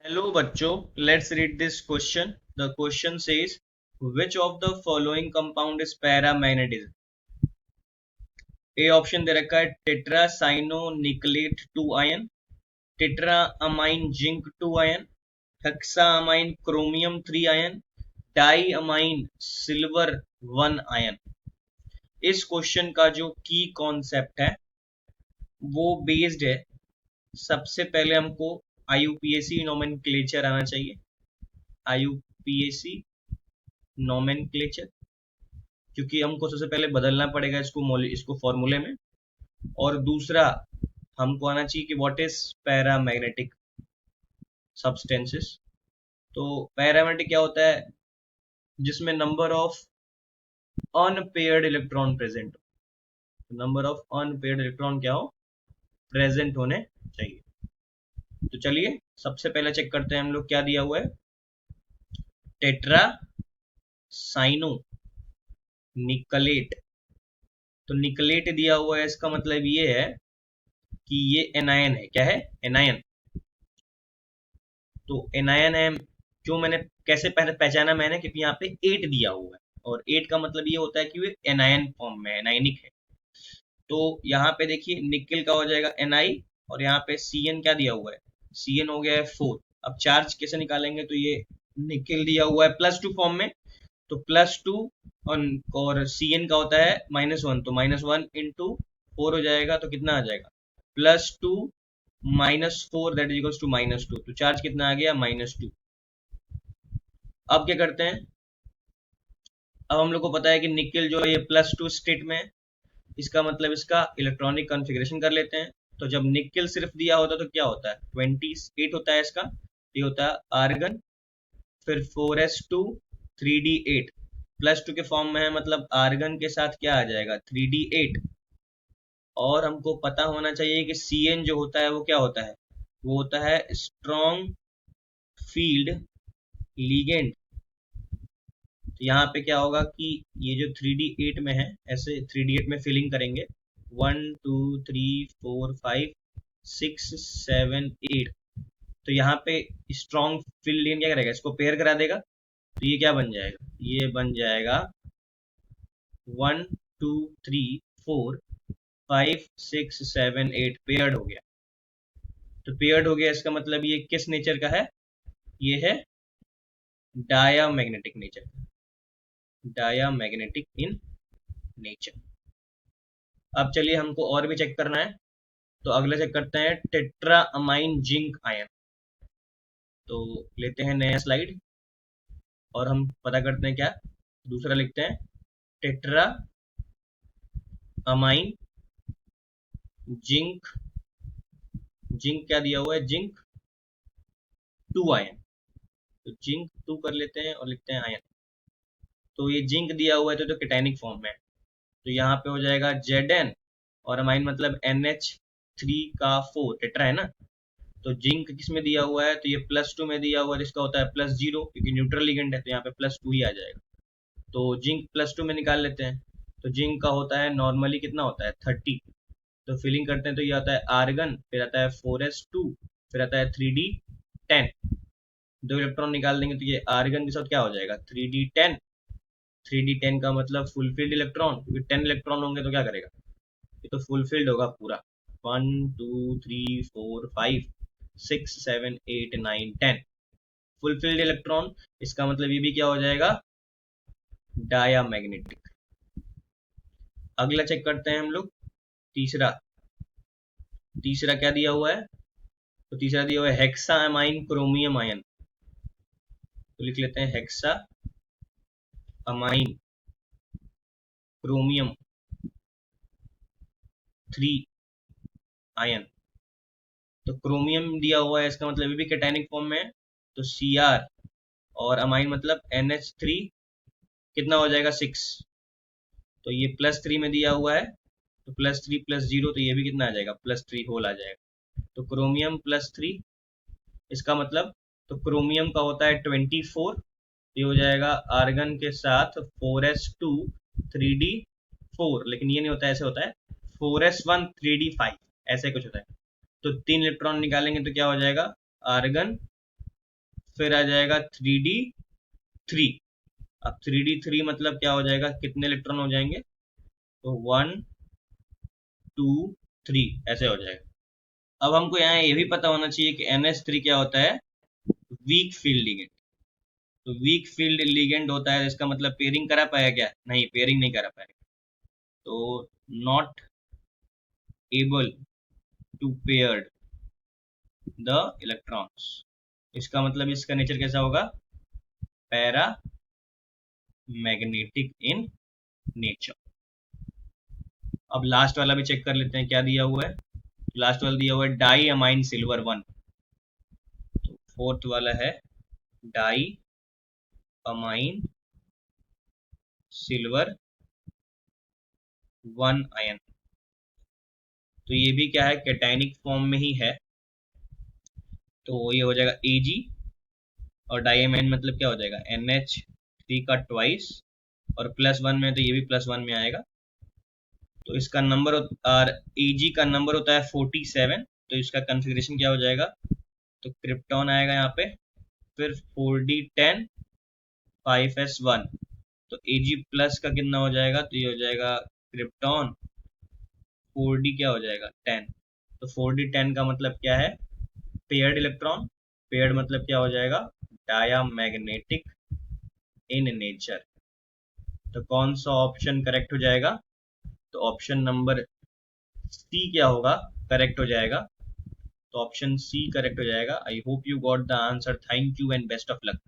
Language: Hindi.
Hello बच्चों, let's read this question. The question says, which of the following compound is paramagnetism? A option दे रखा है tetracyanonickelate 2 ion, tetraammine zinc 2 ion, hexaammine chromium 3 ion, diammine silver 1 ion. इस क्वेश्चन का जो की कॉन्सेप्ट है वो बेस्ड है, सबसे पहले हमको आईयूपीएसी नोमेनक्लेचर आना चाहिए। आईयूपीएसी नोमेनक्लेचर, क्योंकि हमको सबसे पहले बदलना पड़ेगा इसको फॉर्मूले में। और दूसरा हमको आना चाहिए कि व्हाट इज पैरामैग्नेटिक सब्सटेंसेस। तो पैरामैग्नेटिक क्या होता है? जिसमें number of unpaired electron present हो। नंबर ऑफ अनपेयर्ड इलेक्ट्रॉन क्या हो? प्रेजेंट होने चाहिए। तो चलिए सबसे पहले चेक करते हैं हम लोग क्या दिया हुआ है। टेट्रा साइनो निकलेट, तो निकलेट दिया हुआ है, इसका मतलब ये है कि ये एनायन है। क्या है? एनायन। तो एनायन है। जो मैंने कैसे पहचाना मैंने, क्योंकि यहाँ पे 8 दिया हुआ है, और 8 का मतलब ये होता है कि वो एनायन फॉर्म में एनायनिक है। तो यहाँ पे देखिए निकल का हो जाएगा Na, और यहाँ पे Cn क्या दिया हुआ है? Cn हो गया है 4। अब चार्ज कैसे निकालेंगे? तो ये निकल दिया हुआ है +2 फॉर्म में, तो +2 और Cn का होता है -1, तो -1 इंटू 4 हो जाएगा। तो कितना आ जाएगा? +2 -4 दैट इज इक्वल्स टू -2। तो चार्ज कितना आ गया? -2। अब क्या करते हैं? अब हम लोग को पता है कि निकल जो है ये +2 स्टेट में है, इसका मतलब इसका इलेक्ट्रॉनिक कॉन्फ़िगरेशन कर लेते हैं। तो जब निकल सिर्फ दिया होता तो क्या होता है? 28 होता है इसका। ये होता है आर्गन, फिर 4s2 3d8 +2 के फॉर्म में है, मतलब आर्गन के साथ क्या आ जाएगा? 3d8। और हमको पता होना चाहिए कि Cn जो होता है वो क्या होता है? वो होता है स्ट्रॉन्ग फील्ड लिगेंड। तो यहाँ पे क्या होगा कि ये जो 3d8 में है, ऐसे 3d8 में फिलिंग करेंगे 1 2 3 4 5 6 7 8। तो यहाँ पे स्ट्रॉन्ग फील्ड लिगेंड क्या करेगा? इसको पेयर करा देगा। तो ये क्या बन जाएगा? ये बन जाएगा 1 2 3 4 5 6 7 8 पेयर्ड हो गया। तो पेयर्ड हो गया, इसका मतलब ये किस नेचर का है? ये है डायामैग्नेटिक नेचर। डायामैग्नेटिक इन नेचर। अब चलिए हमको और भी चेक करना है। तो अगला चेक करते हैं टेट्राअमाइन जिंक आयन। तो लेते हैं नया स्लाइड और हम पता करते हैं क्या। दूसरा लिखते हैं टेट्राअमाइन जिंक। जिंक क्या दिया हुआ है? Zinc 2 ion. तो जिंक 2 कर लेते हैं और लिखते हैं आयन। तो ये जिंक दिया हुआ है तो कैटायनिक फॉर्म में है। तो यहाँ पे हो जाएगा Zn, और अमाइन मतलब NH3 का 4 टेट्रा है ना। तो जिंक किस में दिया हुआ है? तो ये +2 में दिया हुआ है, जिसका होता है +0, क्योंकि न्यूट्रल लिगेंड है, तो यहाँ पे +2 ही आ जाएगा। तो जिंक +2 में निकाल लेते हैं। तो जिंक का होता है नॉर्मली कितना होता है? 30। तो फिलिंग करते हैं तो ये आता है आर्गन, फिर आता है 4s2, फिर आता है 3d10। 2 इलेक्ट्रॉन निकाल देंगे तो ये आर्गन के साथ क्या हो जाएगा? 3d10। 3d10 का मतलब फुलफिल्ड इलेक्ट्रॉन, क्योंकि 10 इलेक्ट्रॉन होंगे तो क्या करेगा? ये तो फुलफिल्ड होगा पूरा। 1 2 3 4 5 6 7 8 9 10 फुलफिल्ड इलेक्ट्रॉन। इसका मतलब ये भी क्या हो जाएगा? डायामैग्नेटिक। अगला चेक करते हैं हम लोग। तीसरा तीसरा क्या दिया हुआ है? तो तीसरा दिया हुआ है हेक्सामाइन क्रोमियम आयन। तो लिख लेते हैं हेक्सा अमाइन क्रोमियम 3 आयन। तो क्रोमियम दिया हुआ है, इसका मतलब ये भी कैटायनिक फॉर्म में है। तो Cr, और अमाइन मतलब NH3 कितना हो जाएगा? 6। तो ये +3 में दिया हुआ है, तो +3 +0, तो ये भी कितना आ जाएगा? +3 होल आ जाएगा। तो क्रोमियम +3, इसका मतलब तो क्रोमियम का होता है 24। ये हो जाएगा आर्गन के साथ 4s2 3d4, लेकिन ये नहीं होता है, ऐसे होता है 4s1 3d5, ऐसे कुछ होता है। तो 3 इलेक्ट्रॉन निकालेंगे तो क्या हो जाएगा? आर्गन फिर आ जाएगा 3d3। अब 3d3 मतलब क्या हो जाएगा, कितने इलेक्ट्रॉन हो जाएंगे, तो 1 2 3 ऐसे हो जाएगा। अब हमको यहाँ ये भी पता होना चाहिए कि NH3 क्या होता है, वीक फील्ड लिगेंड। तो वीक फील्ड लिगेंड होता है, इसका मतलब पेयरिंग करा पाया क्या, नहीं पेयरिंग नहीं करा पाएगा। तो not able to pair the electrons, इसका मतलब इसका नेचर कैसा होगा, पैरा मैग्नेटिक इन नेचर। अब लास्ट वाला भी चेक कर लेते हैं क्या दिया हुआ है। लास्ट वाला दिया हुआ है डाई अमाइन सिल्वर 1। तो फोर्थ वाला है डाई अमाइन सिल्वर 1 आयन। तो ये भी क्या है, कैटायनिक फॉर्म में ही है। तो ये हो जाएगा Ag, और डाइअमाइन मतलब क्या हो जाएगा, NH3 का ट्वाइस, और +1 में तो ये भी +1 में आएगा। तो इसका नंबर और Ag का नंबर होता है 47। तो इसका कॉन्फ़िगरेशन क्या हो जाएगा, तो क्रिप्टॉन आएगा यहाँ पे, फिर 4d10 5s1। तो Ag प्लस का कितना हो जाएगा, तो ये हो जाएगा क्रिप्टॉन 4d क्या हो जाएगा 10। तो 4d10 का मतलब क्या है, पेयर्ड इलेक्ट्रॉन। पेयर्ड मतलब क्या हो जाएगा, डायामैग्नेटिक इन नेचर। तो कौन सा ऑप्शन करेक्ट हो जाएगा, तो ऑप्शन नंबर सी क्या होगा, करेक्ट हो जाएगा। तो ऑप्शन सी करेक्ट हो जाएगा। I hope you got the answer, thank you and best of luck.